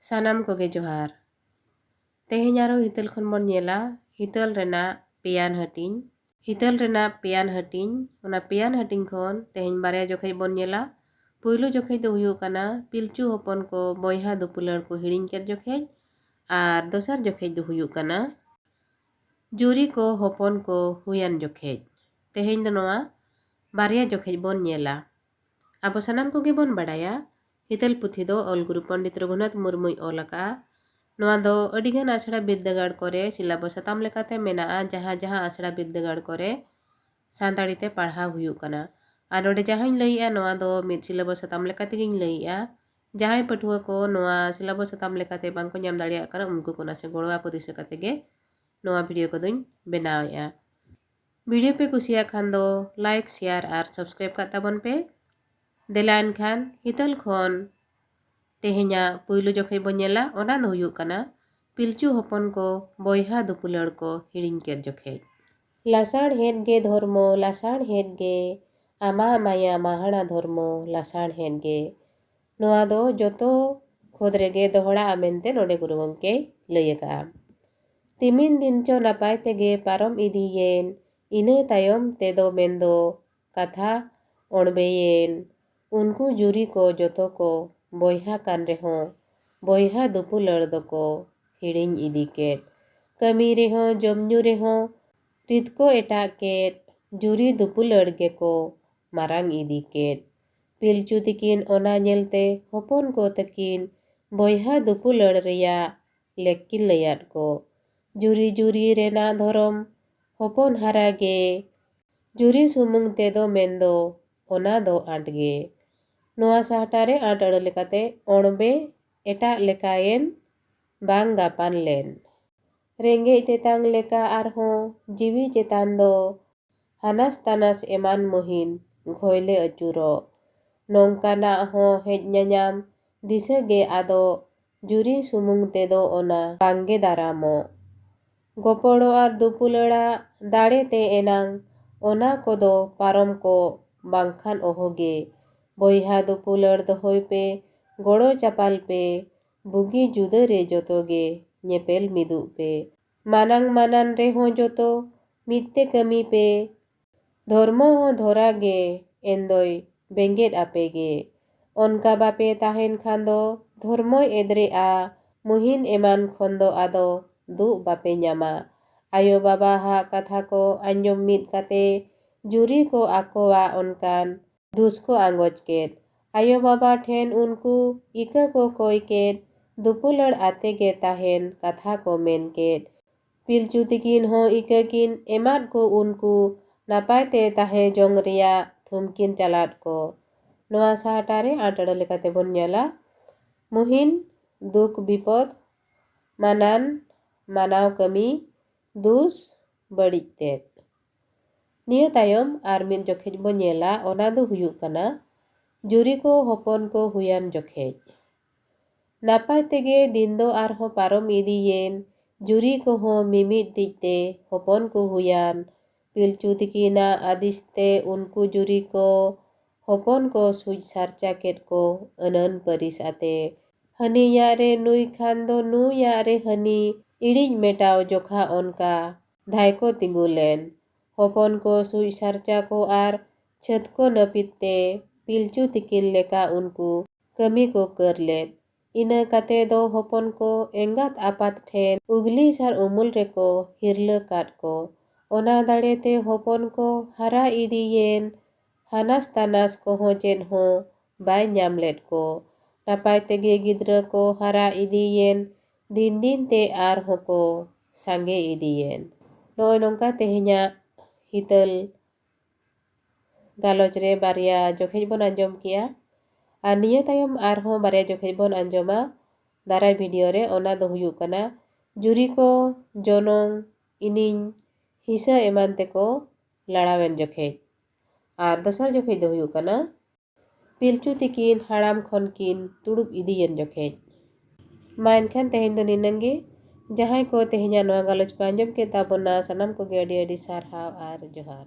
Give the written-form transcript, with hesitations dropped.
सानाम कोगे जोहार तेहेñ आरो हितल खन बन नेला हितल रेना पेयान हटिñ ओना पेयान हटिñ खन तेहेñ बारे जोखे बन नेला पुइलु जोखे दो हुयु काना पिलचू हपन को बोयहा दुपुलर को हिड़िñ केर जोखे आर दोसर जोखे दो हुयु काना जुरी को हपन को हुयान जोखे तेहेñ दो नोआ बारिया जोखे बन नेला आबो सानाम कोगे बन बाडाया हितल पुथी दो ऑल गुरु पंडित रघुनाथ मुर्मुई ऑल अका नोआ दो अडिगान आसड़ा बिद्दागाड़ करे सिलेबस साताम लेकाते मेनाआ जहाँ जहाँ आसड़ा बिद्दागाड़ करे सानताड़ी ते पढ़ाव हुयु काना आर नोडे जहाँñ लईया नोआ दो मिद सिलेबस साताम लेकाते गिñ लईया जहाँय पठुआ को नोआ सिलेबस साताम लेकाते बांको ᱧᱟᱢ दाड़ियाग काना उनको को नासे गोड़वा को दिशा काते गे नोआ वीडियो को दुñ बनावेया वीडियो पे कुसिया खान दो लाइक शेयर आर सब्सक्राइब का ताबन पे देलान खान हितल खन तेहेñा पुइलु जोखे बनेला ओना दो हुयु काना पिलचू हपन को बोयहा दुपुलर को हिड़िñ केर जोखे लासाड़ हेड गे धर्मो लासाड़ हेड गे आमा माया माहाड़ा धर्मो लासाड़ हेड गे नोआ दो जोतो खोद रेगे दोहड़ा आमेनते नोडे गुरु गंके लईका तिमिन दिन चो नापाय तेगे पारम इदियेन इना तायम तेदो मेंदो कथा ओणबेयेन उनको जुरी को जोतो को बोयहा कान रेहों बोयहा दुपुलर दो हिड़िñ इदी केट कमी रेहों जमन्यू रेहों रित को एटा केट जुरी दुपुलर गे को मारांग इदी केट पिलचू तिकिन ओना नेलते हपन को तकिन बोयहा दुपुलर रेया लेकिन लयात को जुरी जुरी रेना धरम हपन हारा गे जुरी सुमुंग तेदो मेंदो ओना दो आट गे नोआ साहटारे आट अड़ लेकाते ओणबे एटा लेकायेन बांग गापान लेन रेंगे तेतांग लेका आरहों जीवी चेतान दो हानास तानास एमान मोहिन घोयले अचूरो नोंकाना हों हेज ᱧᱟᱧᱟᱢ दिशा गे आदो जुरी सुमुंग तेदो ओना बांगे दारामो गोपड़ो आर दुपुलड़ा दाड़े ते एनांग ओना कोदो पारम को बांखान ओहोगे बोयहा दुपुलर दोहोय पे गोड़ो चापाल पे बुगी जुदा रे जोतोगे ñेपेल मिदुग पे मानांग मानान रे हों जोतो मित्ते कमी पे धर्मो हों धोरा गे एंदोय बेंगेट आपेगे ओनका बापे ताहेन खान दो धर्मोय एदरे आ मुहिन एमान खन दो आदो दु बापे ᱧामा आयो बाबा हा कथा को आंजम मिद काते जुरी को आकोवा ओनकान दुस को आंगोज केट आयो बाबा ठेन उनको इका को कोय केट दुपुलर आते गे ताहेन कथा को मेन केट पिलचू तिकिन हो इका किन एमाद को उनको नापाय ते ताहे जोंग रिया थुमकिन चलाट को नोआ साहटारे आटड़ लेकाते बन नेला मुहिन दुख विपद मानान मानाव कमी दुस बड़िज तेट निया तायम आर मिद जोखेज बन नेला ओना दो हुयु काना जुरी को हपन को हुयान जोखेज नापाय तेगे दिन दो आरहों पारम इदियेन जुरी को हो मिमिद दिजते हपन को हुयान पिलचू तिकिना आदिसते उनको जुरी को हपन को सुज सारचा केट को अनन परिस आते हनी यारे नुई खान दो नु यारे हनी इड़िज मेटाव जोखा ओनका धाय को तिंगुलेन हपन को सुज सारचा को आर छत को नपिते पिलचू तिकिन लेका उनको कमी को कर लेत इना काते दो हपन को एंगात आपात ठेन उगली सार उमुल रेको हिरला काट को ओना दाड़े ते हपन को हारा इदियेन हानास तानास को हो चेद हो बाय ᱧाम लेट को नापाय तेगे गिद्रा को हारा इदियेन दिन दिन ते आर होको सांगे इदियेन नोय नोंका तेहेñा हितल गालोच रे बारिया जोखेज बन आंजम किया आर निया तायम आरहों बारिया जोखेज बन आंजमा दाराय वीडियो रे ओना दो हुयु काना जुरी को जोनोंग इनिñ हिसा एमान तेको लड़ावेन जोखेज आर दोसर जोखेज दो हुयु काना पिलचू तिकिन हाड़ाम खन किन तुड़ुब इदियेन जोखेज मा एनखान तेहेñ दो निनंगे जहाँय को तेहेñा नोआ गालोच पे आंजम के ताबोना सानाम को गे अडी अडी सारहाव आर जोहार।